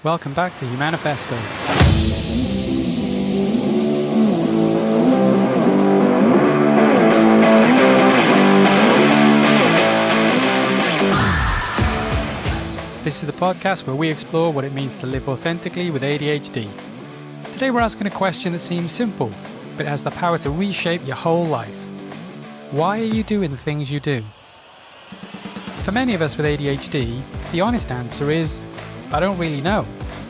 Welcome back to Humanifesto. This is the podcast where we explore what it means to live authentically with ADHD. Today we're asking a question that seems simple, but it has the power to reshape your whole life. Why are you doing the things you do? For many of us with ADHD, the honest answer is, I don't really know.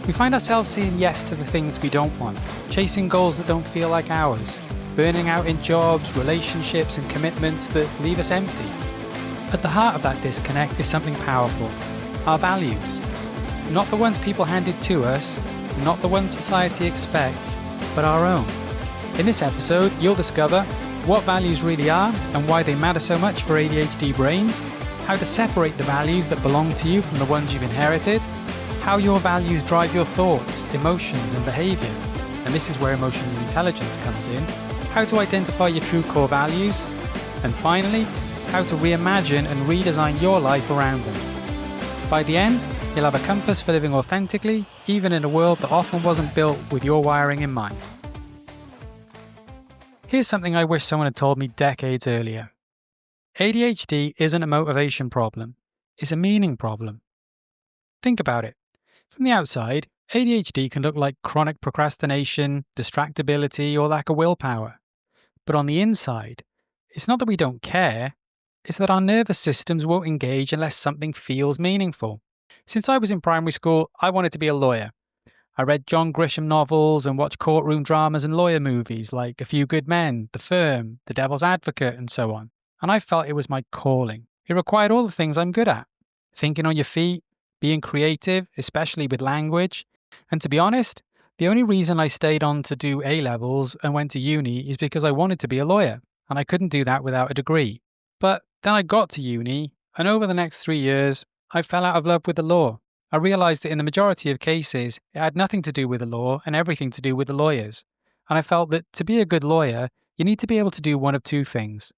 We find ourselves saying yes to the things we don't want, chasing goals that don't feel like ours, burning out in jobs, relationships and commitments that leave us empty. At the heart of that disconnect is something powerful, our values. Not the ones people handed to us, not the ones society expects, but our own. In this episode, you'll discover what values really are and why they matter so much for ADHD brains, how to separate the values that belong to you from the ones you've inherited, how your values drive your thoughts, emotions and behaviour, and this is where emotional intelligence comes in, how to identify your true core values, and finally, how to reimagine and redesign your life around them. By the end, you'll have a compass for living authentically, even in a world that often wasn't built with your wiring in mind. Here's something I wish someone had told me decades earlier. ADHD isn't a motivation problem, it's a meaning problem. Think about it. From the outside, ADHD can look like chronic procrastination, distractibility, or lack of willpower. But on the inside, it's not that we don't care, it's that our nervous systems won't engage unless something feels meaningful. Since I was in primary school, I wanted to be a lawyer. I read John Grisham novels and watched courtroom dramas and lawyer movies like A Few Good Men, The Firm, The Devil's Advocate, and so on. And I felt it was my calling. It required all the things I'm good at. Thinking on your feet, being creative, especially with language. And to be honest, the only reason I stayed on to do A-levels and went to uni is because I wanted to be a lawyer, and I couldn't do that without a degree. But then I got to uni, and over the next 3 years, I fell out of love with the law. I realised that in the majority of cases, it had nothing to do with the law and everything to do with the lawyers. And I felt that to be a good lawyer, you need to be able to do one of two things.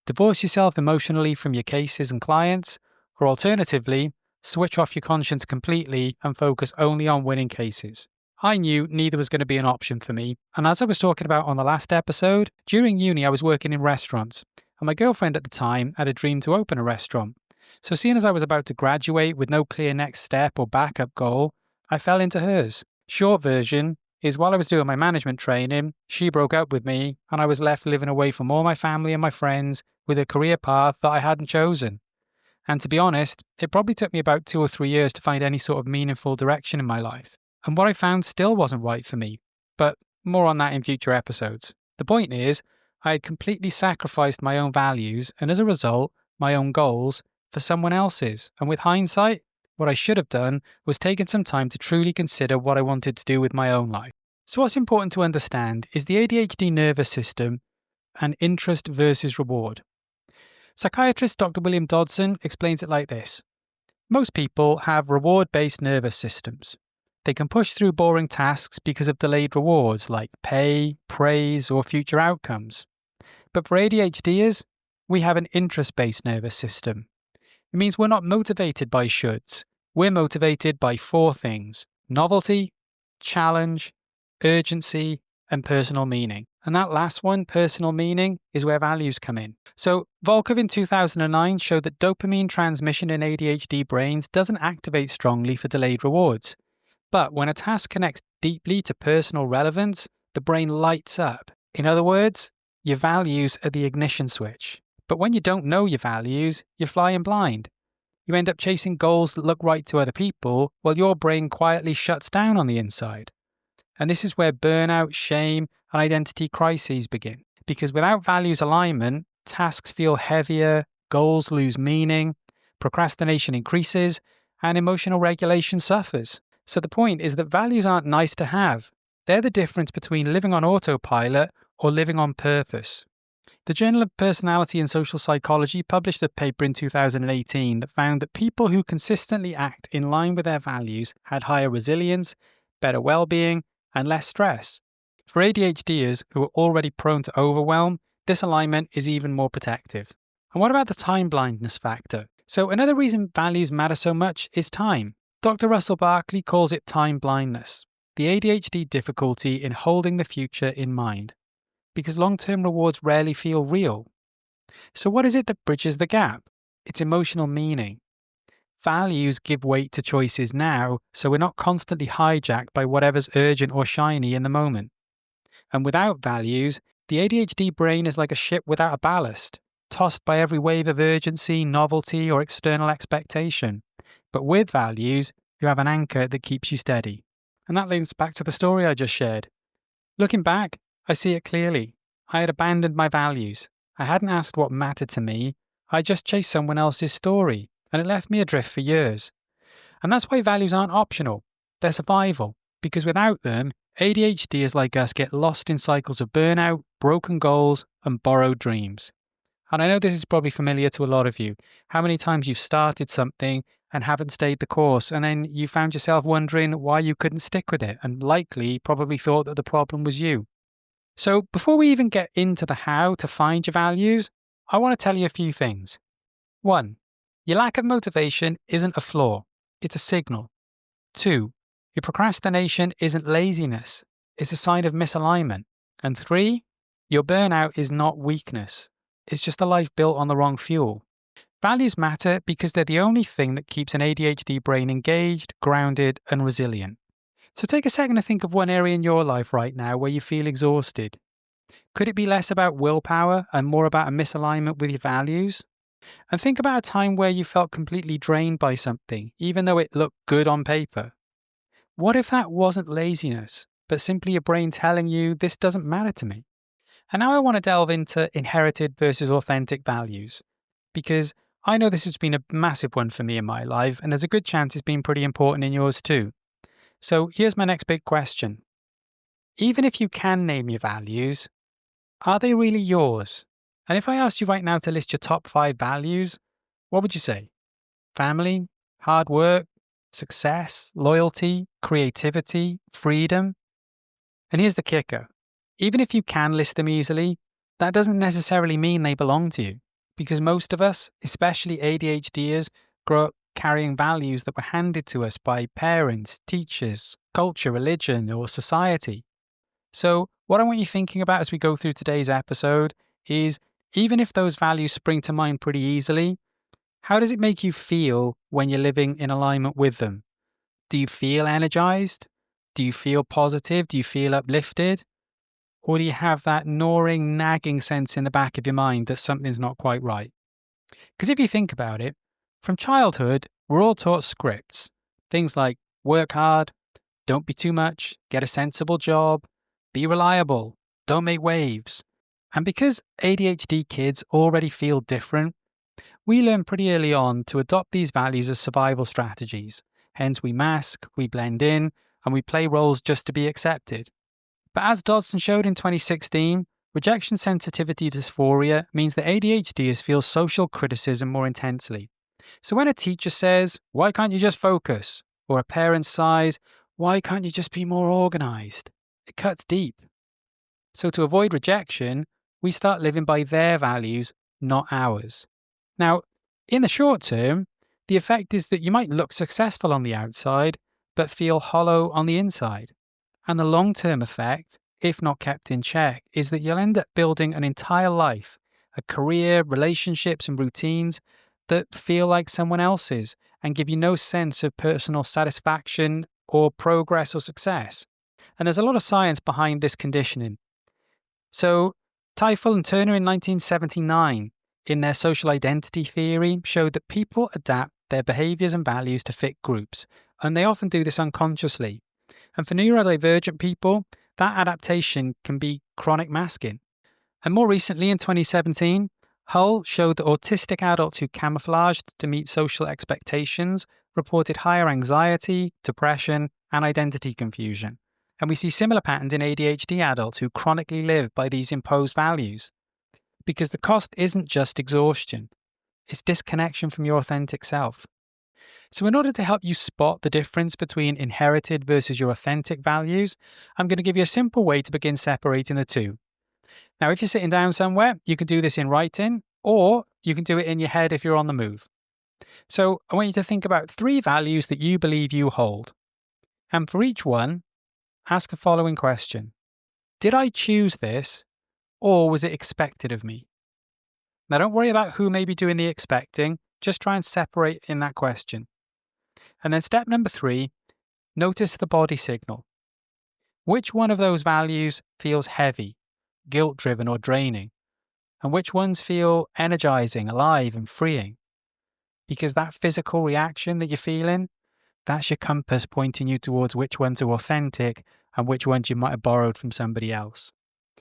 Divorce yourself emotionally from your cases and clients, or alternatively, switch off your conscience completely and focus only on winning cases. I knew neither was going to be an option for me, and as I was talking about on the last episode, during uni I was working in restaurants, and my girlfriend at the time had a dream to open a restaurant. So seeing as I was about to graduate with no clear next step or backup goal, I fell into hers. Short version is while I was doing my management training, she broke up with me and I was left living away from all my family and my friends with a career path that I hadn't chosen. And to be honest, it probably took me about 2 or 3 years to find any sort of meaningful direction in my life. And what I found still wasn't right for me. But more on that in future episodes. The point is, I had completely sacrificed my own values and as a result, my own goals for someone else's. And with hindsight, what I should have done was taken some time to truly consider what I wanted to do with my own life. So what's important to understand is the ADHD nervous system and interest versus reward. Psychiatrist Dr. William Dodson explains it like this. Most people have reward-based nervous systems. They can push through boring tasks because of delayed rewards like pay, praise, or future outcomes. But for ADHDers, we have an interest-based nervous system. It means we're not motivated by shoulds. We're motivated by 4 things: novelty, challenge, urgency, and personal meaning. And that last one, personal meaning, is where values come in. So Volkov in 2009 showed that dopamine transmission in ADHD brains doesn't activate strongly for delayed rewards. But when a task connects deeply to personal relevance, the brain lights up. In other words, your values are the ignition switch. But when you don't know your values, you're flying blind. You end up chasing goals that look right to other people while your brain quietly shuts down on the inside. And this is where burnout, shame, and identity crises begin. Because without values alignment, tasks feel heavier, goals lose meaning, procrastination increases, and emotional regulation suffers. So the point is that values aren't nice to have. They're the difference between living on autopilot or living on purpose. The Journal of Personality and Social Psychology published a paper in 2018 that found that people who consistently act in line with their values had higher resilience, better well-being, and less stress. For ADHDers who are already prone to overwhelm, this alignment is even more protective. And what about the time blindness factor? So another reason values matter so much is time. Dr. Russell Barkley calls it time blindness, the ADHD difficulty in holding the future in mind, because long-term rewards rarely feel real. So what is it that bridges the gap? It's emotional meaning. Values give weight to choices now, so we're not constantly hijacked by whatever's urgent or shiny in the moment. And without values, the ADHD brain is like a ship without a ballast, tossed by every wave of urgency, novelty, or external expectation. But with values, you have an anchor that keeps you steady. And that links back to the story I just shared. Looking back, I see it clearly. I had abandoned my values. I hadn't asked what mattered to me. I just chased someone else's story, and it left me adrift for years. And that's why values aren't optional. They're survival, because without them, ADHD is like us get lost in cycles of burnout, broken goals, and borrowed dreams. And I know this is probably familiar to a lot of you. How many times you've started something and haven't stayed the course, and then you found yourself wondering why you couldn't stick with it, and likely probably thought that the problem was you. So before we even get into the how to find your values, I want to tell you a few things. 1. Your lack of motivation isn't a flaw, it's a signal. 2. Your procrastination isn't laziness, it's a sign of misalignment. And 3. Your burnout is not weakness, it's just a life built on the wrong fuel. Values matter because they're the only thing that keeps an ADHD brain engaged, grounded, and resilient. So take a second to think of one area in your life right now where you feel exhausted. Could it be less about willpower and more about a misalignment with your values? And think about a time where you felt completely drained by something, even though it looked good on paper. What if that wasn't laziness, but simply your brain telling you this doesn't matter to me? And now I want to delve into inherited versus authentic values, because I know this has been a massive one for me in my life, and there's a good chance it's been pretty important in yours too. So here's my next big question. Even if you can name your values, are they really yours? And if I asked you right now to list your top 5 values, what would you say? Family, hard work, success, loyalty, creativity, freedom? And here's the kicker. Even if you can list them easily, that doesn't necessarily mean they belong to you, because most of us, especially ADHDers, grow up carrying values that were handed to us by parents, teachers, culture, religion, or society. So what I want you thinking about as we go through today's episode is, even if those values spring to mind pretty easily, how does it make you feel when you're living in alignment with them? Do you feel energized? Do you feel positive? Do you feel uplifted? Or do you have that gnawing, nagging sense in the back of your mind that something's not quite right? Because if you think about it, from childhood, we're all taught scripts. Things like work hard, don't be too much, get a sensible job, be reliable, don't make waves. And because ADHD kids already feel different, we learn pretty early on to adopt these values as survival strategies. Hence, we mask, we blend in, and we play roles just to be accepted. But as Dodson showed in 2016, rejection sensitivity dysphoria means that ADHDers feel social criticism more intensely. So when a teacher says, "Why can't you just focus?" or a parent sighs, "Why can't you just be more organized?" it cuts deep. So to avoid rejection, we start living by their values, not ours. Now, in the short term, the effect is that you might look successful on the outside, but feel hollow on the inside. And the long-term effect, if not kept in check, is that you'll end up building an entire life, a career, relationships, and routines that feel like someone else's and give you no sense of personal satisfaction or progress or success. And there's a lot of science behind this conditioning. So, Teifel and Turner in 1979, in their social identity theory, showed that people adapt their behaviours and values to fit groups, and they often do this unconsciously. And for neurodivergent people, that adaptation can be chronic masking. And more recently, in 2017, Hull showed that autistic adults who camouflaged to meet social expectations reported higher anxiety, depression, and identity confusion. And we see similar patterns in ADHD adults who chronically live by these imposed values. Because the cost isn't just exhaustion, it's disconnection from your authentic self. So in order to help you spot the difference between inherited versus your authentic values, I'm going to give you a simple way to begin separating the two. Now, if you're sitting down somewhere, you can do this in writing, or you can do it in your head if you're on the move. So I want you to think about 3 values that you believe you hold. And for each one, ask the following question. Did I choose this, or was it expected of me? Now don't worry about who may be doing the expecting, just try and separate in that question. And then step number 3, notice the body signal. Which one of those values feels heavy, guilt-driven or draining? And which ones feel energizing, alive and freeing? Because that physical reaction that you're feeling, that's your compass pointing you towards which ones are authentic and which ones you might have borrowed from somebody else.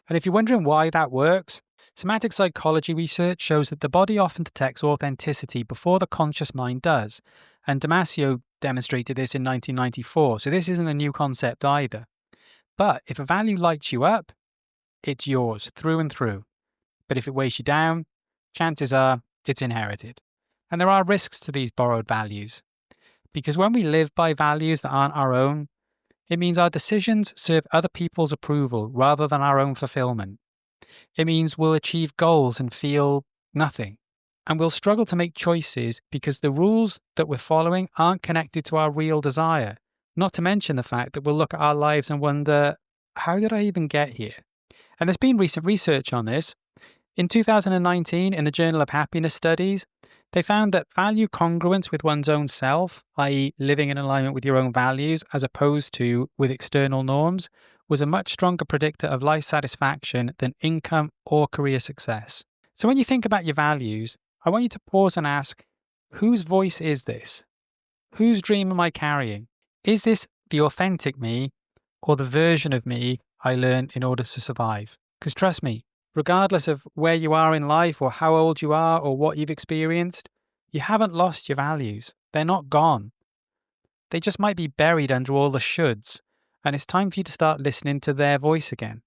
And if you're wondering why that works, somatic psychology research shows that the body often detects authenticity before the conscious mind does. And Damasio demonstrated this in 1994, so this isn't a new concept either. But if a value lights you up, it's yours through and through. But if it weighs you down, chances are it's inherited. And there are risks to these borrowed values. Because when we live by values that aren't our own, it means our decisions serve other people's approval rather than our own fulfillment. It means we'll achieve goals and feel nothing. And we'll struggle to make choices because the rules that we're following aren't connected to our real desire. Not to mention the fact that we'll look at our lives and wonder, how did I even get here? And there's been recent research on this. In 2019, in the Journal of Happiness Studies, they found that value congruence with one's own self, i.e. living in alignment with your own values as opposed to with external norms, was a much stronger predictor of life satisfaction than income or career success. So when you think about your values, I want you to pause and ask, whose voice is this? Whose dream am I carrying? Is this the authentic me or the version of me I learned in order to survive? Because trust me, regardless of where you are in life or how old you are or what you've experienced, you haven't lost your values. They're not gone. They just might be buried under all the shoulds, and it's time for you to start listening to their voice again.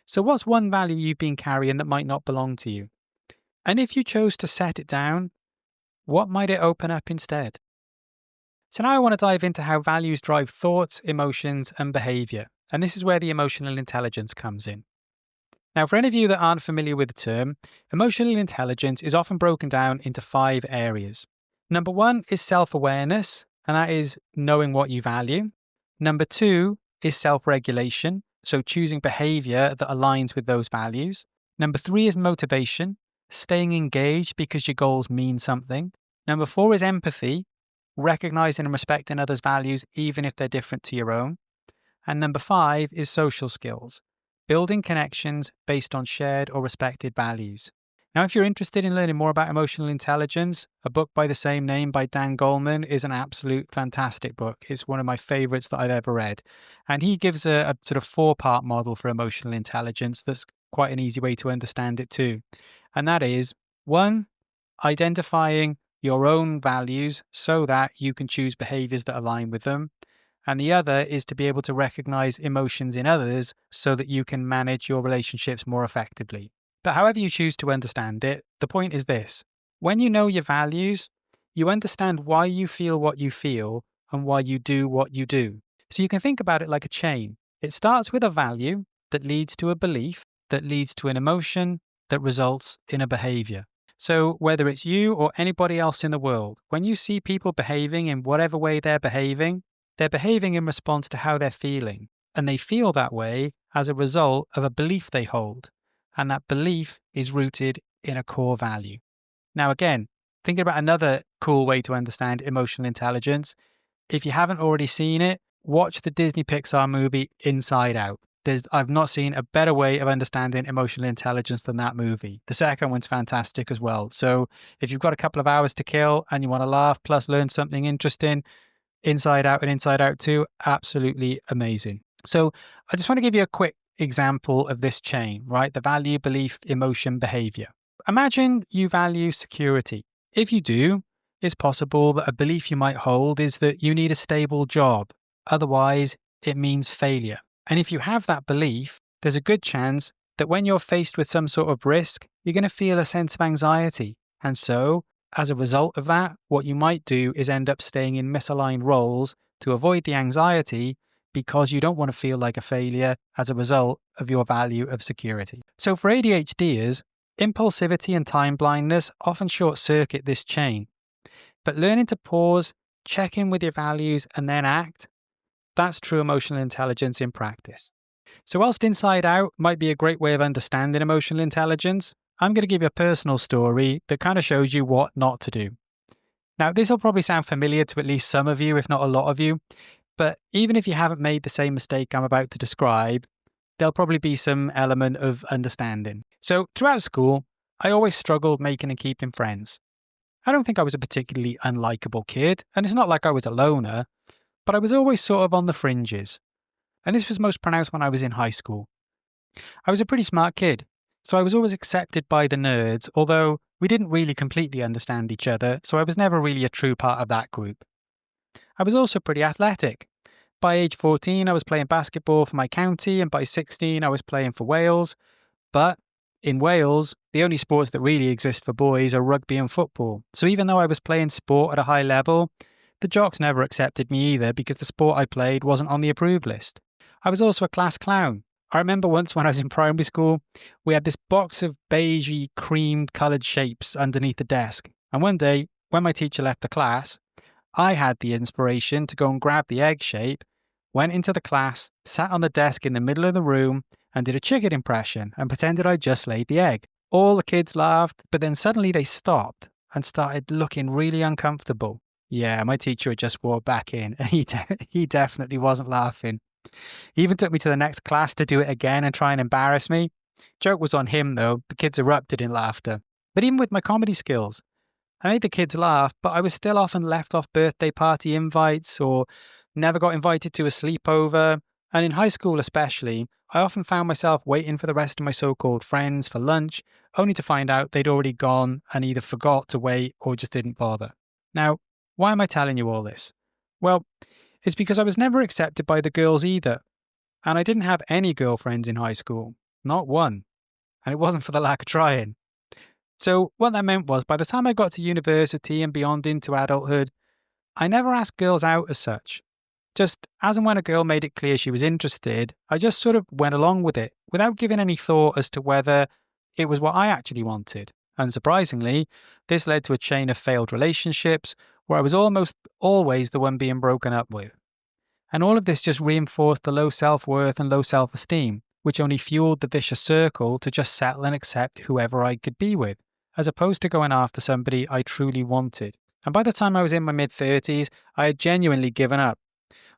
So what's one value you've been carrying that might not belong to you? And if you chose to set it down, what might it open up instead? So now I want to dive into how values drive thoughts, emotions, and behaviour. And this is where the emotional intelligence comes in. Now, for any of you that aren't familiar with the term, emotional intelligence is often broken down into 5 areas. Number 1 is self-awareness, and that is knowing what you value. Number 2 is self-regulation, so choosing behaviour that aligns with those values. Number 3 is motivation, staying engaged because your goals mean something. Number 4 is empathy, recognizing and respecting others' values even if they're different to your own. And number 5 is social skills, building connections based on shared or respected values. Now, if you're interested in learning more about emotional intelligence, a book by the same name by Dan Goleman is an absolute fantastic book. It's one of my favorites that I've ever read. And he gives a sort of 4-part model for emotional intelligence that's quite an easy way to understand it too. And that is, 1, identifying your own values so that you can choose behaviors that align with them. And the other is to be able to recognize emotions in others so that you can manage your relationships more effectively. But however you choose to understand it, the point is this. When you know your values, you understand why you feel what you feel and why you do what you do. So you can think about it like a chain. It starts with a value that leads to a belief, that leads to an emotion, that results in a behavior. So whether it's you or anybody else in the world, when you see people behaving in whatever way they're behaving in response to how they're feeling. And they feel that way as a result of a belief they hold. And that belief is rooted in a core value. Now, again, thinking about another cool way to understand emotional intelligence, if you haven't already seen it, watch the Disney Pixar movie Inside Out. I've not seen a better way of understanding emotional intelligence than that movie. The second one's fantastic as well. So if you've got a couple of hours to kill and you want to laugh plus learn something interesting, Inside Out and Inside Out 2, absolutely amazing. So I just want to give you a quick example of this chain, right? The value, belief, emotion, behavior. Imagine you value security. If you do, it's possible that a belief you might hold is that you need a stable job. Otherwise, it means failure. And if you have that belief, there's a good chance that when you're faced with some sort of risk, you're going to feel a sense of anxiety. And so, as a result of that, what you might do is end up staying in misaligned roles to avoid the anxiety because you don't want to feel like a failure as a result of your value of security. So for ADHDers, impulsivity and time blindness often short-circuit this chain. But learning to pause, check in with your values, and then act, that's true emotional intelligence in practice. So whilst Inside Out might be a great way of understanding emotional intelligence, I'm going to give you a personal story that kind of shows you what not to do. Now, this will probably sound familiar to at least some of you, if not a lot of you, but even if you haven't made the same mistake I'm about to describe, there'll probably be some element of understanding. So throughout school, I always struggled making and keeping friends. I don't think I was a particularly unlikable kid, and it's not like I was a loner, but I was always sort of on the fringes. And this was most pronounced when I was in high school. I was a pretty smart kid, so I was always accepted by the nerds, although we didn't really completely understand each other, so I was never really a true part of that group. I was also pretty athletic. By age 14, I was playing basketball for my county, and by 16, I was playing for Wales. But in Wales, the only sports that really exist for boys are rugby and football. So even though I was playing sport at a high level, the jocks never accepted me either because the sport I played wasn't on the approved list. I was also a class clown. I remember once when I was in primary school, we had this box of beigey, cream-coloured shapes underneath the desk. And one day, when my teacher left the class, I had the inspiration to go and grab the egg shape, went into the class, sat on the desk in the middle of the room, and did a chicken impression and pretended I just laid the egg. All the kids laughed, but then suddenly they stopped and started looking really uncomfortable. Yeah, my teacher had just walked back in, and he definitely wasn't laughing. He even took me to the next class to do it again and try and embarrass me. Joke was on him though, the kids erupted in laughter. But even with my comedy skills, I made the kids laugh, but I was still often left off birthday party invites or never got invited to a sleepover. And in high school especially, I often found myself waiting for the rest of my so-called friends for lunch, only to find out they'd already gone and either forgot to wait or just didn't bother. Now, why am I telling you all this? Well, it's because I was never accepted by the girls either. And I didn't have any girlfriends in high school. Not one. And it wasn't for the lack of trying. So what that meant was by the time I got to university and beyond into adulthood, I never asked girls out as such. Just as and when a girl made it clear she was interested, I just sort of went along with it without giving any thought as to whether it was what I actually wanted. Unsurprisingly, this led to a chain of failed relationships where I was almost always the one being broken up with. And all of this just reinforced the low self-worth and low self-esteem, which only fueled the vicious circle to just settle and accept whoever I could be with, as opposed to going after somebody I truly wanted. And by the time I was in my mid-30s, I had genuinely given up,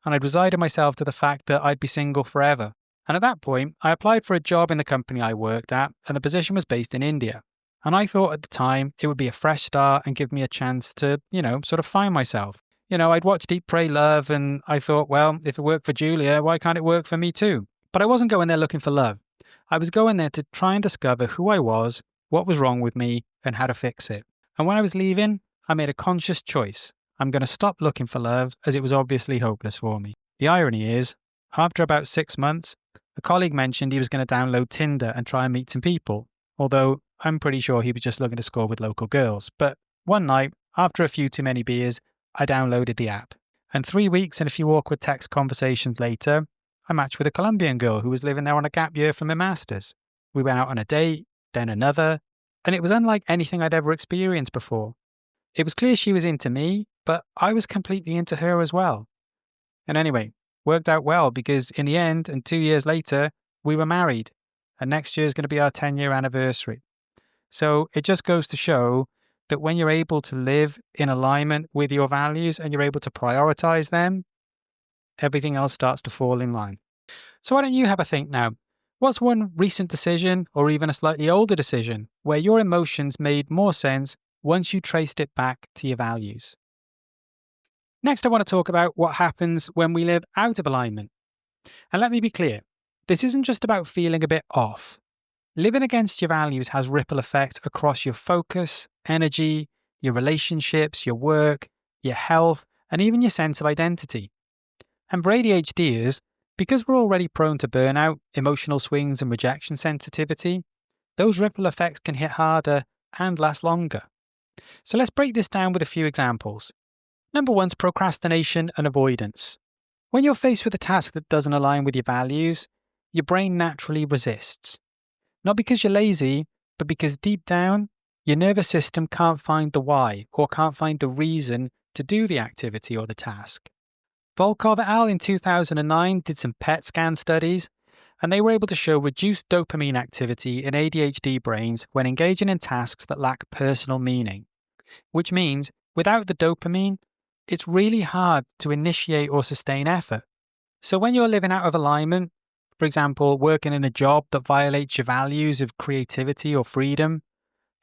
and I'd resigned myself to the fact that I'd be single forever. And at that point, I applied for a job in the company I worked at, and the position was based in India. And I thought at the time it would be a fresh start and give me a chance to, sort of find myself. I'd watched Eat, Pray, Love, and I thought, well, if it worked for Julia, why can't it work for me too? But I wasn't going there looking for love. I was going there to try and discover who I was, what was wrong with me, and how to fix it. And when I was leaving, I made a conscious choice. I'm going to stop looking for love, as it was obviously hopeless for me. The irony is, after about 6 months, a colleague mentioned he was going to download Tinder and try and meet some people, although I'm pretty sure he was just looking to score with local girls. But one night, after a few too many beers, I downloaded the app. And 3 weeks and a few awkward text conversations later, I matched with a Colombian girl who was living there on a gap year from her master's. We went out on a date, then another, and it was unlike anything I'd ever experienced before. It was clear she was into me, but I was completely into her as well. And anyway, worked out well because in the end, and 2 years later, we were married. And next year is going to be our 10-year anniversary. So it just goes to show that when you're able to live in alignment with your values and you're able to prioritize them, everything else starts to fall in line. So why don't you have a think now? What's one recent decision or even a slightly older decision where your emotions made more sense once you traced it back to your values? Next, I want to talk about what happens when we live out of alignment. And let me be clear, this isn't just about feeling a bit off. Living against your values has ripple effects across your focus, energy, your relationships, your work, your health, and even your sense of identity. And for ADHDers, because we're already prone to burnout, emotional swings, and rejection sensitivity, those ripple effects can hit harder and last longer. So let's break this down with a few examples. Number one's procrastination and avoidance. When you're faced with a task that doesn't align with your values, your brain naturally resists. Not because you're lazy, but because deep down, Your nervous system can't find the why or can't find the reason to do the activity or the task. Volkov et al. In 2009 did some PET scan studies, and they were able to show reduced dopamine activity in ADHD brains when engaging in tasks that lack personal meaning, which means without the dopamine, it's really hard to initiate or sustain effort. So when you're living out of alignment, for example, working in a job that violates your values of creativity or freedom,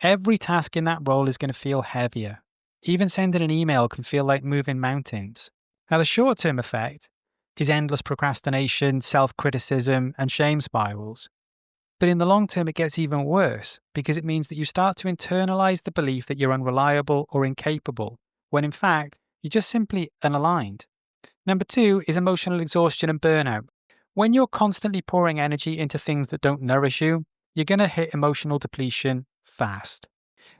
every task in that role is going to feel heavier. Even sending an email can feel like moving mountains. Now, the short-term effect is endless procrastination, self-criticism, and shame spirals. But in the long term, it gets even worse because it means that you start to internalize the belief that you're unreliable or incapable, when in fact, you're just simply unaligned. Number 2 is emotional exhaustion and burnout. When you're constantly pouring energy into things that don't nourish you, you're going to hit emotional depletion fast.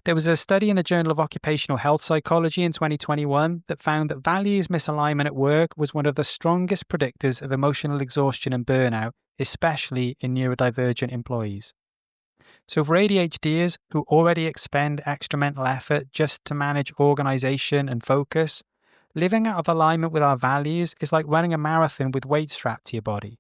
There was a study in the Journal of Occupational Health Psychology in 2021 that found that values misalignment at work was one of the strongest predictors of emotional exhaustion and burnout, especially in neurodivergent employees. So for ADHDers who already expend extra mental effort just to manage organization and focus, living out of alignment with our values is like running a marathon with weights strapped to your body.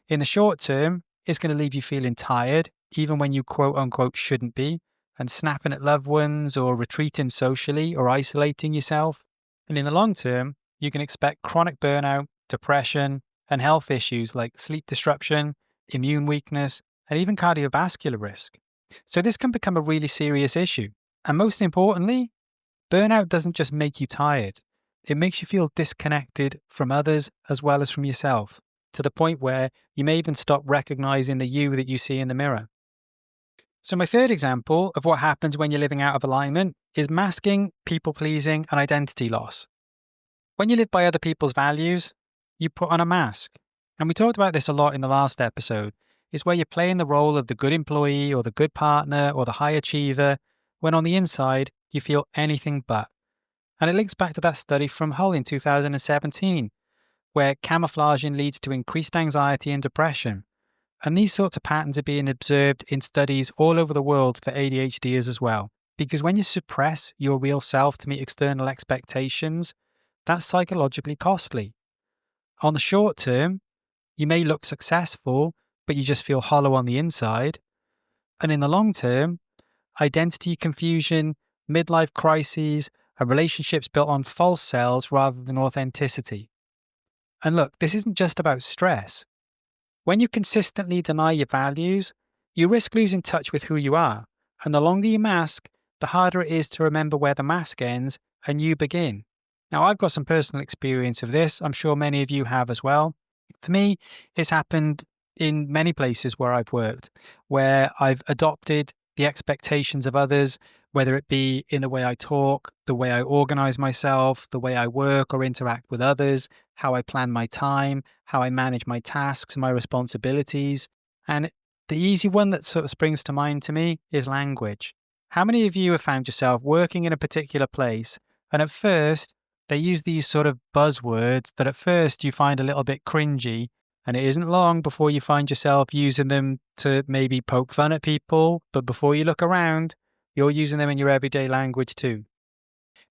In the short term, it's going to leave you feeling tired, even when you quote unquote shouldn't be, and snapping at loved ones or retreating socially or isolating yourself. And in the long term, you can expect chronic burnout, depression, and health issues like sleep disruption, immune weakness, and even cardiovascular risk. So this can become a really serious issue. And most importantly, burnout doesn't just make you tired. It makes you feel disconnected from others as well as from yourself, to the point where you may even stop recognizing the you that you see in the mirror. So my third example of what happens when you're living out of alignment is masking, people-pleasing, and identity loss. When you live by other people's values, you put on a mask. And we talked about this a lot in the last episode. It's where you're playing the role of the good employee or the good partner or the high achiever, when on the inside, you feel anything but. And it links back to that study from Hull in 2017, where camouflaging leads to increased anxiety and depression. And these sorts of patterns are being observed in studies all over the world for ADHDers as well. Because when you suppress your real self to meet external expectations, that's psychologically costly. On the short term, you may look successful, but you just feel hollow on the inside. And in the long term, identity confusion, midlife crises, and relationships built on false selves rather than authenticity. And look, this isn't just about stress. When you consistently deny your values, you risk losing touch with who you are. And the longer you mask, the harder it is to remember where the mask ends and you begin. Now, I've got some personal experience of this. I'm sure many of you have as well. For me, it's happened in many places where I've worked, where I've adopted the expectations of others, whether it be in the way I talk, the way I organize myself, the way I work or interact with others, how I plan my time, how I manage my tasks and my responsibilities. And the easy one that sort of springs to mind to me is language. How many of you have found yourself working in a particular place and at first they use these sort of buzzwords that at first you find a little bit cringy, and it isn't long before you find yourself using them to maybe poke fun at people, but before you look around, you're using them in your everyday language too.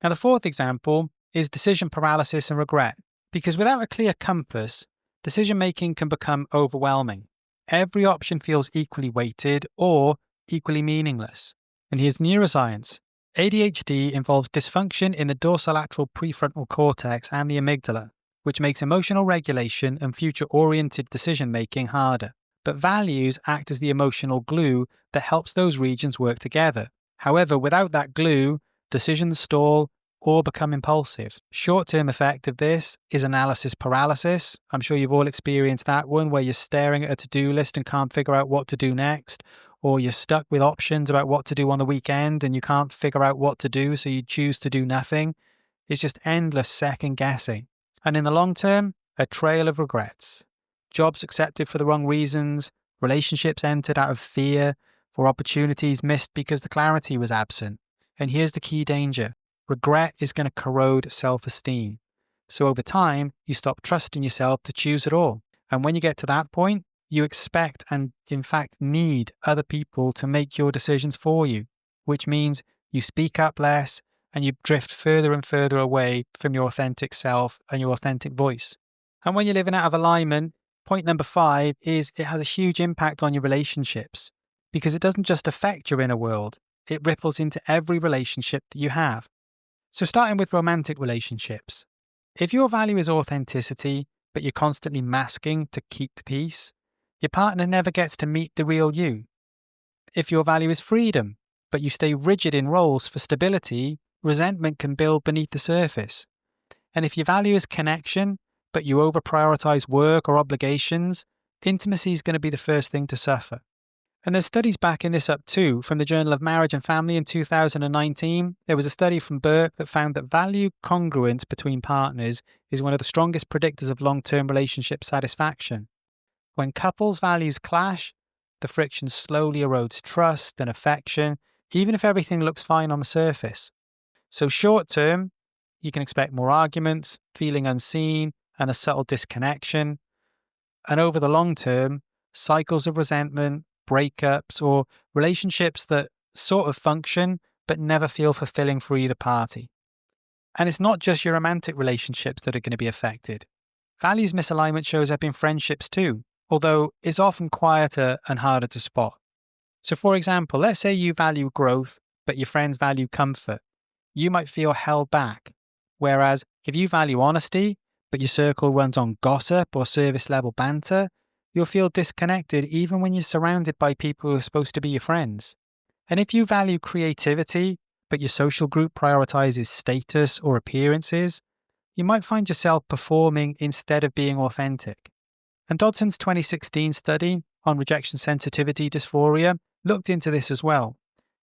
Now, the fourth example is decision paralysis and regret, because without a clear compass, decision-making can become overwhelming. Every option feels equally weighted or equally meaningless. And here's neuroscience. ADHD involves dysfunction in the dorsolateral prefrontal cortex and the amygdala, which makes emotional regulation and future-oriented decision-making harder. But values act as the emotional glue that helps those regions work together. However, without that glue, decisions stall or become impulsive. Short-term effect of this is analysis paralysis. I'm sure you've all experienced that one where you're staring at a to-do list and can't figure out what to do next, or you're stuck with options about what to do on the weekend and you can't figure out what to do, so you choose to do nothing. It's just endless second guessing. And in the long term, a trail of regrets. Jobs accepted for the wrong reasons, relationships entered out of fear, or opportunities missed because the clarity was absent. And here's the key danger. Regret is going to corrode self-esteem. So over time, you stop trusting yourself to choose at all. And when you get to that point, you expect and in fact need other people to make your decisions for you, which means you speak up less and you drift further and further away from your authentic self and your authentic voice. And when you're living out of alignment, point number 5 is it has a huge impact on your relationships because it doesn't just affect your inner world, it ripples into every relationship that you have. So starting with romantic relationships. If your value is authenticity, but you're constantly masking to keep the peace, your partner never gets to meet the real you. If your value is freedom, but you stay rigid in roles for stability, resentment can build beneath the surface. And if your value is connection, but you over-prioritize work or obligations, intimacy is going to be the first thing to suffer. And there's studies backing this up too. From the Journal of Marriage and Family in 2019, there was a study from Burke that found that value congruence between partners is one of the strongest predictors of long-term relationship satisfaction. When couples' values clash, the friction slowly erodes trust and affection, even if everything looks fine on the surface. So short-term, you can expect more arguments, feeling unseen, and a subtle disconnection. And over the long term, cycles of resentment, breakups, or relationships that sort of function but never feel fulfilling for either party. And it's not just your romantic relationships that are going to be affected. Values misalignment shows up in friendships too, although it's often quieter and harder to spot. So for example, let's say you value growth, but your friends value comfort. You might feel held back. Whereas if you value honesty, but your circle runs on gossip or service level banter, you'll feel disconnected even when you're surrounded by people who are supposed to be your friends. And if you value creativity, but your social group prioritizes status or appearances, you might find yourself performing instead of being authentic. And Dodson's 2016 study on rejection sensitivity dysphoria looked into this as well.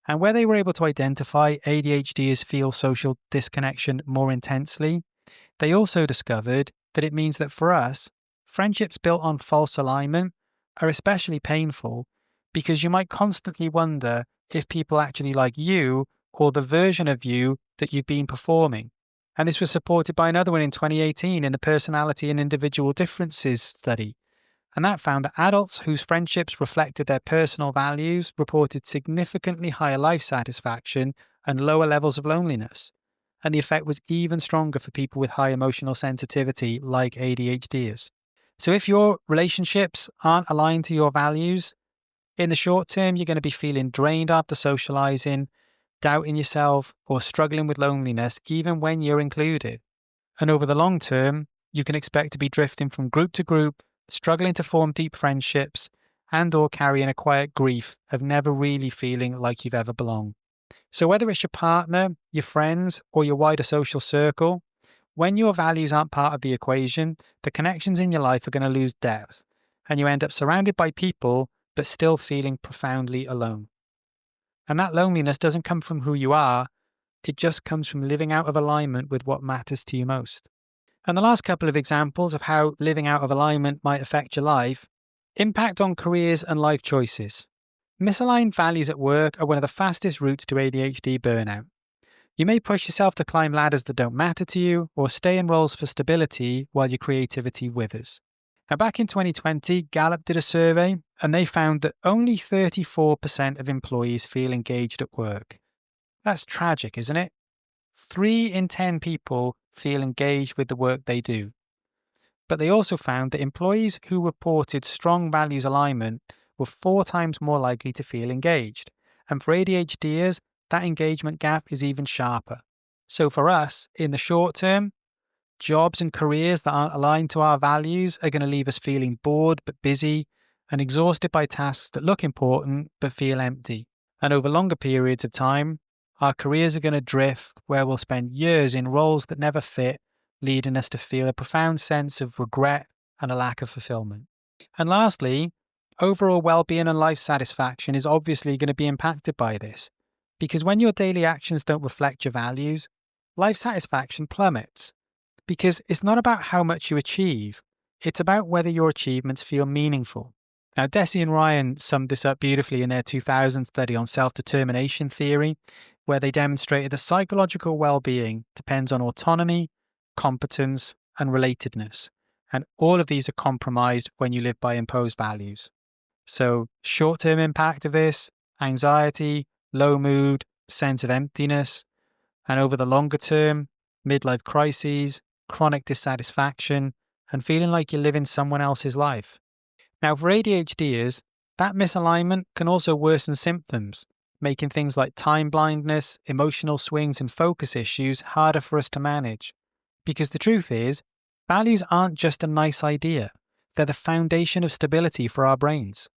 And where they were able to identify ADHDers feel social disconnection more intensely, they also discovered that it means that for us, friendships built on false alignment are especially painful because you might constantly wonder if people actually like you or the version of you that you've been performing. And this was supported by another one in 2018 in the Personality and Individual Differences study. And that found that adults whose friendships reflected their personal values reported significantly higher life satisfaction and lower levels of loneliness. And the effect was even stronger for people with high emotional sensitivity like ADHDers. So if your relationships aren't aligned to your values, in the short term, you're going to be feeling drained after socializing, doubting yourself, or struggling with loneliness even when you're included. And over the long term, you can expect to be drifting from group to group, struggling to form deep friendships, and or carrying a quiet grief of never really feeling like you've ever belonged. So whether it's your partner, your friends, or your wider social circle, when your values aren't part of the equation, the connections in your life are going to lose depth, and you end up surrounded by people but still feeling profoundly alone. And that loneliness doesn't come from who you are, it just comes from living out of alignment with what matters to you most. And the last couple of examples of how living out of alignment might affect your life: impact on careers and life choices. Misaligned values at work are one of the fastest routes to ADHD burnout. You may push yourself to climb ladders that don't matter to you or stay in roles for stability while your creativity withers. Now, back in 2020, Gallup did a survey and they found that only 34% of employees feel engaged at work. That's tragic, isn't it? 3 in 10 people feel engaged with the work they do. But they also found that employees who reported strong values alignment were 4 times more likely to feel engaged. And for ADHDers, that engagement gap is even sharper. So for us, in the short term, jobs and careers that aren't aligned to our values are going to leave us feeling bored but busy and exhausted by tasks that look important but feel empty. And over longer periods of time, our careers are going to drift where we'll spend years in roles that never fit, leading us to feel a profound sense of regret and a lack of fulfillment. And lastly, overall well-being and life satisfaction is obviously going to be impacted by this, because when your daily actions don't reflect your values, life satisfaction plummets. Because it's not about how much you achieve, it's about whether your achievements feel meaningful. Now, Deci and Ryan summed this up beautifully in their 2000 study on self-determination theory, where they demonstrated that psychological well-being depends on autonomy, competence, and relatedness. And all of these are compromised when you live by imposed values. So, short-term impact of this: anxiety, low mood, sense of emptiness, and over the longer term, midlife crises, chronic dissatisfaction, and feeling like you're living someone else's life. Now, for ADHDers, that misalignment can also worsen symptoms, making things like time blindness, emotional swings, and focus issues harder for us to manage. Because the truth is, values aren't just a nice idea, they're the foundation of stability for our brains.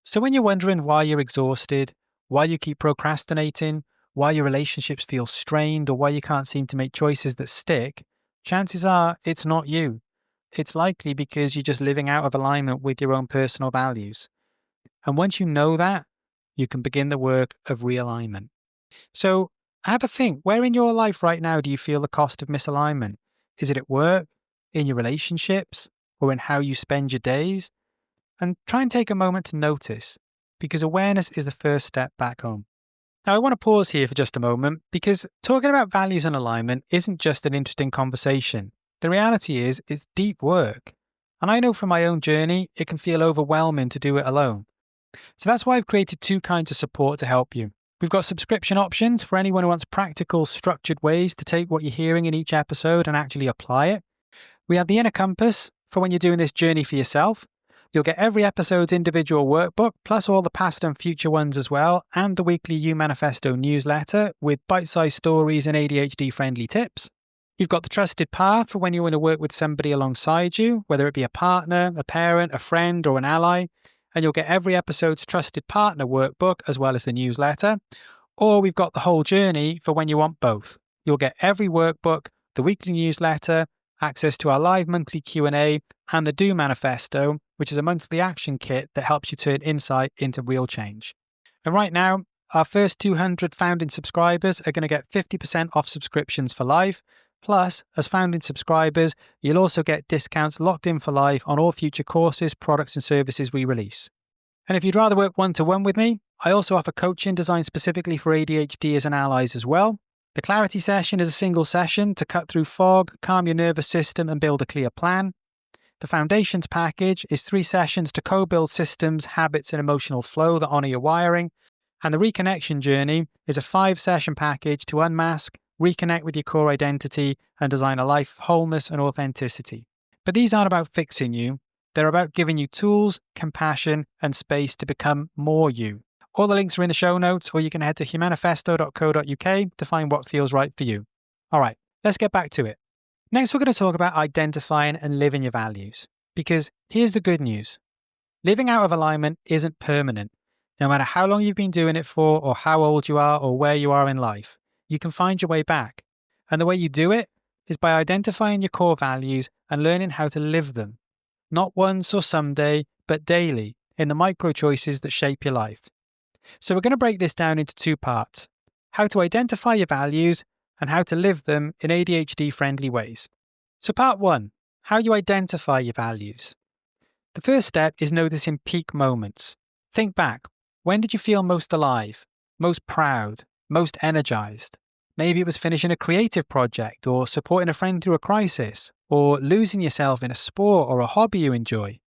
So when you're wondering why you're exhausted, why you keep procrastinating, why your relationships feel strained, or why you can't seem to make choices that stick, chances are it's not you. It's likely because you're just living out of alignment with your own personal values. And once you know that, you can begin the work of realignment. So have a think, where in your life right now do you feel the cost of misalignment? Is it at work, in your relationships, or in how you spend your days? And try and take a moment to notice, because awareness is the first step back home. Now, I want to pause here for just a moment, because talking about values and alignment isn't just an interesting conversation. The reality is, it's deep work. And I know from my own journey, it can feel overwhelming to do it alone. So that's why I've created two kinds of support to help you. We've got subscription options for anyone who wants practical, structured ways to take what you're hearing in each episode and actually apply it. We have the Inner Compass for when you're doing this journey for yourself. You'll get every episode's individual workbook, plus all the past and future ones as well, and the weekly Humanifesto newsletter with bite-sized stories and ADHD-friendly tips. You've got the Trusted Path for when you want to work with somebody alongside you, whether it be a partner, a parent, a friend, or an ally. And you'll get every episode's Trusted Partner workbook as well as the newsletter. Or we've got the Whole Journey for when you want both. You'll get every workbook, the weekly newsletter, access to our live monthly Q&A, and the Do Manifesto, which is a monthly action kit that helps you turn insight into real change. And right now, our first 200 founding subscribers are going to get 50% off subscriptions for life. Plus, as founding subscribers, you'll also get discounts locked in for life on all future courses, products, and services we release. And if you'd rather work one-to-one with me, I also offer coaching designed specifically for ADHDers and allies as well. The Clarity session is a single session to cut through fog, calm your nervous system, and build a clear plan. The Foundations package is 3 sessions to co-build systems, habits, and emotional flow that honour your wiring. And the Reconnection journey is a 5-session package to unmask, reconnect with your core identity, and design a life of wholeness and authenticity. But these aren't about fixing you. They're about giving you tools, compassion, and space to become more you. All the links are in the show notes, or you can head to humanifesto.co.uk to find what feels right for you. All right, let's get back to it. Next, we're going to talk about identifying and living your values. Because here's the good news. Living out of alignment isn't permanent. No matter how long you've been doing it for, or how old you are, or where you are in life, you can find your way back. And the way you do it is by identifying your core values and learning how to live them. Not once or someday, but daily, in the micro choices that shape your life. So we're going to break this down into 2 parts. How to identify your values and how to live them in ADHD-friendly ways. So part 1, how you identify your values. The first step is noticing peak moments. Think back. When did you feel most alive, most proud, most energized? Maybe it was finishing a creative project, or supporting a friend through a crisis, or losing yourself in a sport or a hobby you enjoy.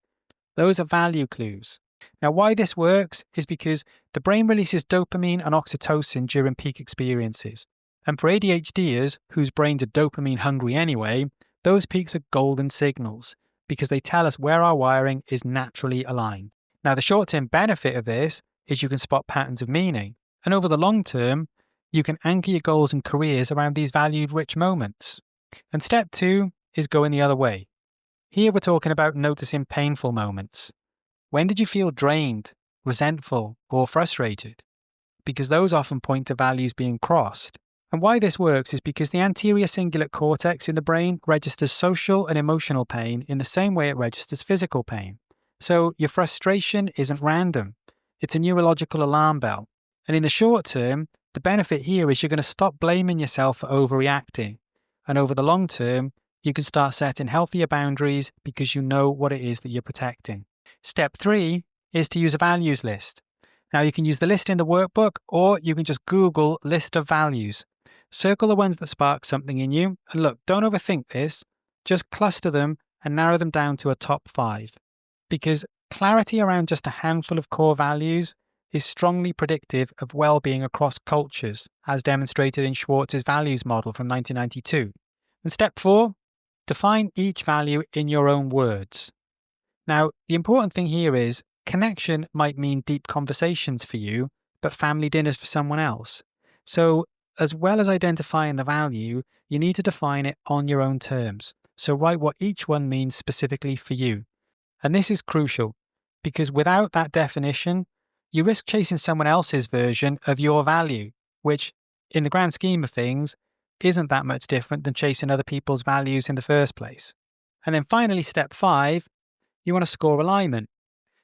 Those are value clues. Now, why this works is because the brain releases dopamine and oxytocin during peak experiences. And for ADHDers, whose brains are dopamine hungry anyway, those peaks are golden signals because they tell us where our wiring is naturally aligned. Now, the short-term benefit of this is you can spot patterns of meaning. And over the long term, you can anchor your goals and careers around these valued-rich moments. And step 2 is going the other way. Here we're talking about noticing painful moments. When did you feel drained, resentful, or frustrated? Because those often point to values being crossed. And why this works is because the anterior cingulate cortex in the brain registers social and emotional pain in the same way it registers physical pain. So your frustration isn't random. It's a neurological alarm bell. And in the short term, the benefit here is you're going to stop blaming yourself for overreacting. And over the long term, you can start setting healthier boundaries because you know what it is that you're protecting. Step 3 is to use a values list. Now you can use the list in the workbook, or you can just Google list of values. Circle the ones that spark something in you. And look, don't overthink this. Just cluster them and narrow them down to a top 5. Because clarity around just a handful of core values is strongly predictive of well-being across cultures, as demonstrated in Schwartz's values model from 1992. And step 4, define each value in your own words. Now, the important thing here is connection might mean deep conversations for you, but family dinners for someone else. So, as well as identifying the value, you need to define it on your own terms. So write what each one means specifically for you. And this is crucial, because without that definition, you risk chasing someone else's version of your value, which, in the grand scheme of things, isn't that much different than chasing other people's values in the first place. And then finally, step 5, you want to score alignment.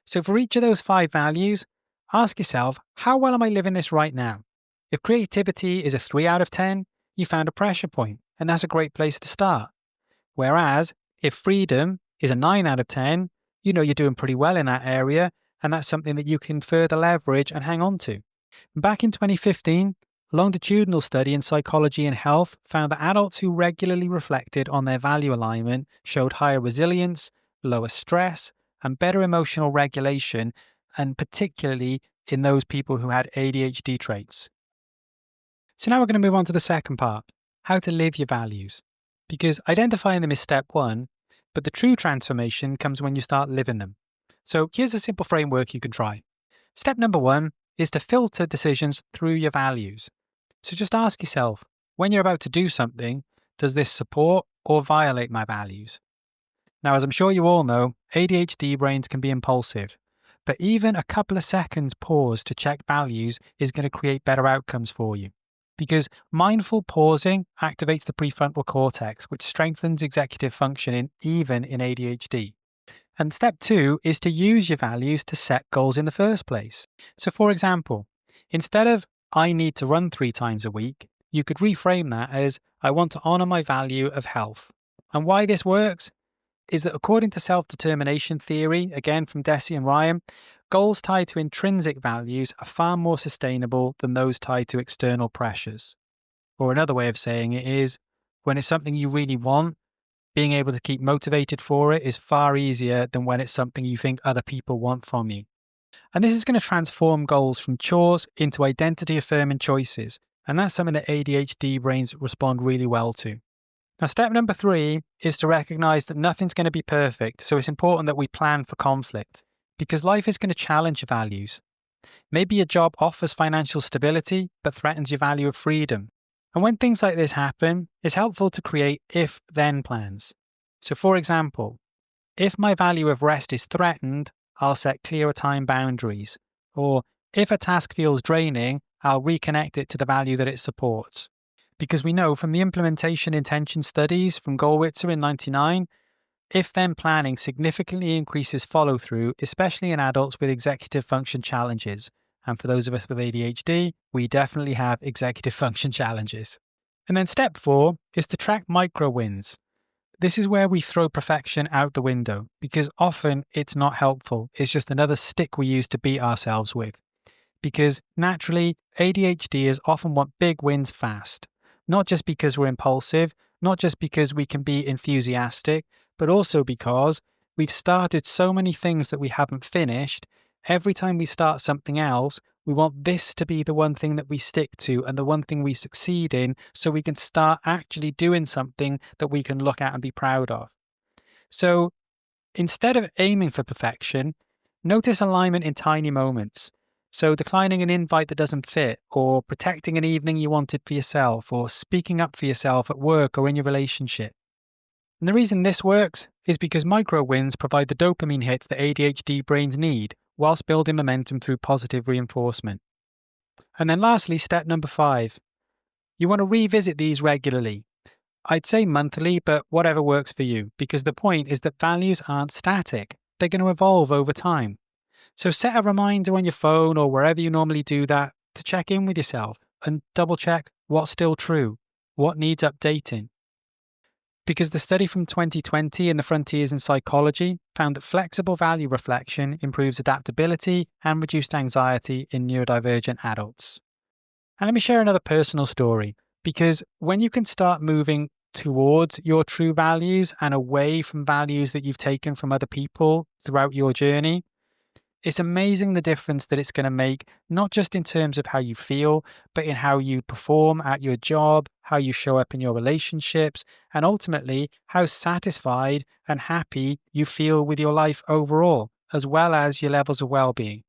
So for each of those 5 values, ask yourself, how well am I living this right now? If creativity is a 3 out of 10, you found a pressure point, and that's a great place to start. Whereas, if freedom is a 9 out of 10, you know you're doing pretty well in that area, and that's something that you can further leverage and hang on to. Back in 2015, a longitudinal study in psychology and health found that adults who regularly reflected on their value alignment showed higher resilience, lower stress, and better emotional regulation, and particularly in those people who had ADHD traits. So now we're going to move on to the second part, how to live your values. Because identifying them is step 1, but the true transformation comes when you start living them. So here's a simple framework you can try. Step number 1 is to filter decisions through your values. So just ask yourself, when you're about to do something, does this support or violate my values? Now, as I'm sure you all know, ADHD brains can be impulsive, but even a couple of seconds pause to check values is going to create better outcomes for you. Because mindful pausing activates the prefrontal cortex, which strengthens executive functioning even in ADHD. And step 2 is to use your values to set goals in the first place. So for example, instead of I need to run 3 times a week, you could reframe that as I want to honour my value of health. And why this works is that according to self-determination theory, again from Deci and Ryan, goals tied to intrinsic values are far more sustainable than those tied to external pressures. Or another way of saying it is, when it's something you really want, being able to keep motivated for it is far easier than when it's something you think other people want from you. And this is going to transform goals from chores into identity-affirming choices, and that's something that ADHD brains respond really well to. Now, step number 3 is to recognize that nothing's going to be perfect, so it's important that we plan for conflict, because life is going to challenge your values. Maybe your job offers financial stability, but threatens your value of freedom. And when things like this happen, it's helpful to create if-then plans. So for example, if my value of rest is threatened, I'll set clearer time boundaries. Or if a task feels draining, I'll reconnect it to the value that it supports. Because we know from the implementation intention studies from Gollwitzer in 1999, if-then planning significantly increases follow-through, especially in adults with executive function challenges. And for those of us with ADHD, we definitely have executive function challenges. And then step 4 is to track micro wins. This is where we throw perfection out the window, because often it's not helpful. It's just another stick we use to beat ourselves with. Because naturally, ADHDers often want big wins fast. Not just because we're impulsive, not just because we can be enthusiastic, but also because we've started so many things that we haven't finished. Every time we start something else, we want this to be the one thing that we stick to and the one thing we succeed in, so we can start actually doing something that we can look at and be proud of. So instead of aiming for perfection, notice alignment in tiny moments. So declining an invite that doesn't fit, or protecting an evening you wanted for yourself, or speaking up for yourself at work or in your relationship. And the reason this works is because micro wins provide the dopamine hits that ADHD brains need, whilst building momentum through positive reinforcement. And then lastly, step number 5. You want to revisit these regularly. I'd say monthly, but whatever works for you, because the point is that values aren't static. They're going to evolve over time. So set a reminder on your phone or wherever you normally do that to check in with yourself and double check what's still true, what needs updating. Because the study from 2020 in the Frontiers in Psychology found that flexible value reflection improves adaptability and reduced anxiety in neurodivergent adults. And let me share another personal story, because when you can start moving towards your true values and away from values that you've taken from other people throughout your journey, It's amazing the difference that it's going to make, not just in terms of how you feel, but in how you perform at your job, how you show up in your relationships, and ultimately how satisfied and happy you feel with your life overall, as well as your levels of well-being.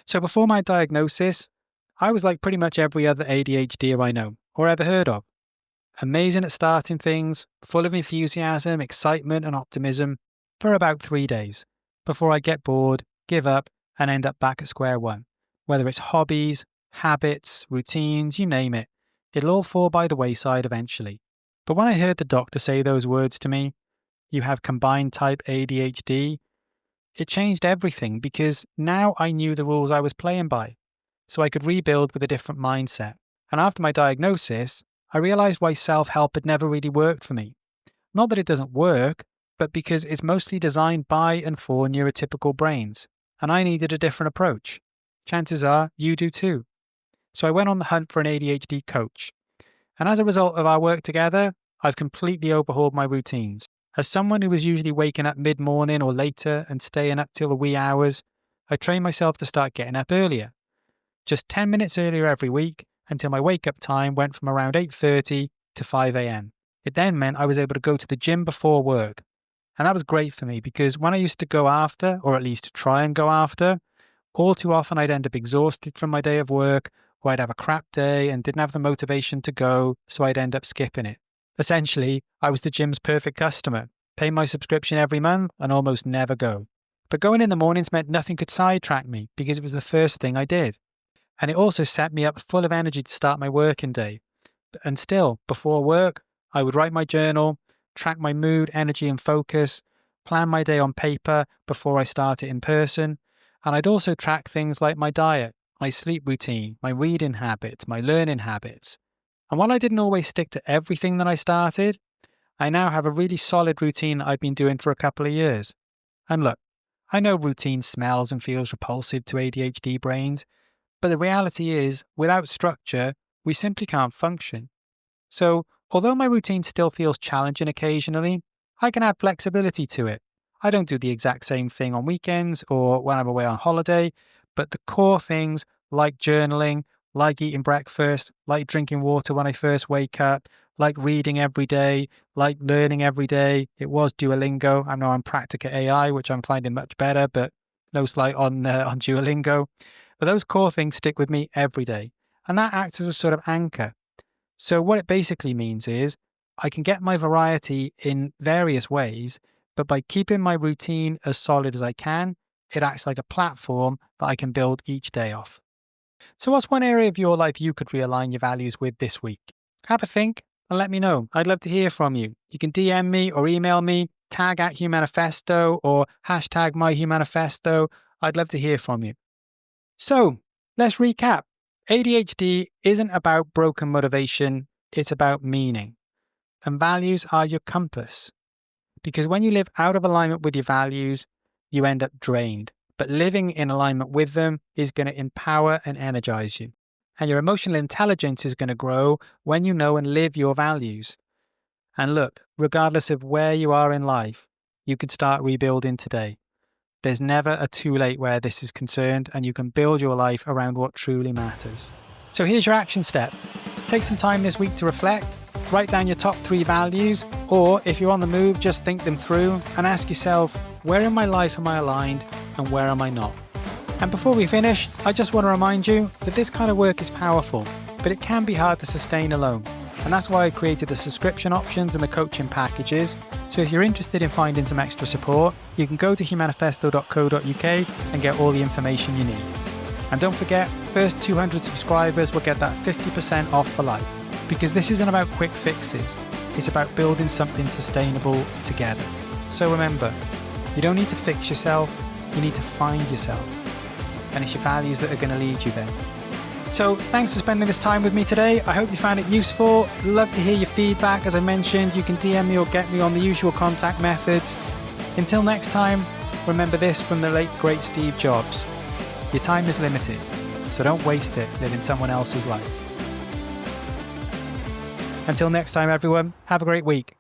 So before my diagnosis, I was like pretty much every other ADHDer I know or ever heard of. Amazing at starting things, full of enthusiasm, excitement, and optimism for about 3 days before I get bored, give up, and end up back at square one. Whether it's hobbies, habits, routines, you name it, it'll all fall by the wayside eventually. But when I heard the doctor say those words to me, "You have combined type ADHD," it changed everything because now I knew the rules I was playing by, so I could rebuild with a different mindset. And after my diagnosis, I realized why self-help had never really worked for me. Not that it doesn't work, but because it's mostly designed by and for neurotypical brains, and I needed a different approach. Chances are you do too. So I went on the hunt for an ADHD coach. And as a result of our work together, I've completely overhauled my routines. As someone who was usually waking up mid-morning or later and staying up till the wee hours, I trained myself to start getting up earlier. Just 10 minutes earlier every week until my wake-up time went from around 8:30 to 5 a.m. It then meant I was able to go to the gym before work. And that was great for me because when I used to go after, or at least try and go after, all too often I'd end up exhausted from my day of work, or I'd have a crap day and didn't have the motivation to go, so I'd end up skipping it. Essentially, I was the gym's perfect customer, pay my subscription every month and almost never go. But going in the mornings meant nothing could sidetrack me because it was the first thing I did. And it also set me up full of energy to start my working day. And still, before work, I would write my journal, track my mood, energy and focus, plan my day on paper before I start it in person, and I'd also track things like my diet, my sleep routine, my reading habits, my learning habits. And while I didn't always stick to everything that I started, I now have a really solid routine that I've been doing for a couple of years. And look, I know routine smells and feels repulsive to ADHD brains, but the reality is, without structure, we simply can't function. So, although my routine still feels challenging occasionally, I can add flexibility to it. I don't do the exact same thing on weekends or when I'm away on holiday, but the core things like journaling, like eating breakfast, like drinking water when I first wake up, like reading every day, like learning every day. It was Duolingo. I know I'm Practica AI, which I'm finding much better, but no slight on Duolingo. But those core things stick with me every day, and that acts as a sort of anchor. So what it basically means is I can get my variety in various ways, but by keeping my routine as solid as I can, it acts like a platform that I can build each day off. So what's one area of your life you could realign your values with this week? Have a think and let me know. I'd love to hear from you. You can DM me or email me, tag at Humanifesto or hashtag #myhumanifesto. I'd love to hear from you. So let's recap. ADHD isn't about broken motivation, it's about meaning. And values are your compass. Because when you live out of alignment with your values, you end up drained. But living in alignment with them is going to empower and energize you. And your emotional intelligence is going to grow when you know and live your values. And look, regardless of where you are in life, you can start rebuilding today. There's never a too late where this is concerned, and you can build your life around what truly matters. So here's your action step. Take some time this week to reflect, write down your top 3 values, or if you're on the move, just think them through and ask yourself, where in my life am I aligned and where am I not? And before we finish, I just want to remind you that this kind of work is powerful, but it can be hard to sustain alone. And that's why I created the subscription options and the coaching packages. So if you're interested in finding some extra support, you can go to humanifesto.co.uk and get all the information you need. And don't forget, first 200 subscribers will get that 50% off for life. Because this isn't about quick fixes, it's about building something sustainable together. So remember, you don't need to fix yourself, you need to find yourself. And it's your values that are going to lead you there. So thanks for spending this time with me today. I hope you found it useful. Love to hear your feedback. As I mentioned, you can DM me or get me on the usual contact methods. Until next time, remember this from the late great Steve Jobs. Your time is limited, so don't waste it living someone else's life. Until next time, everyone, have a great week.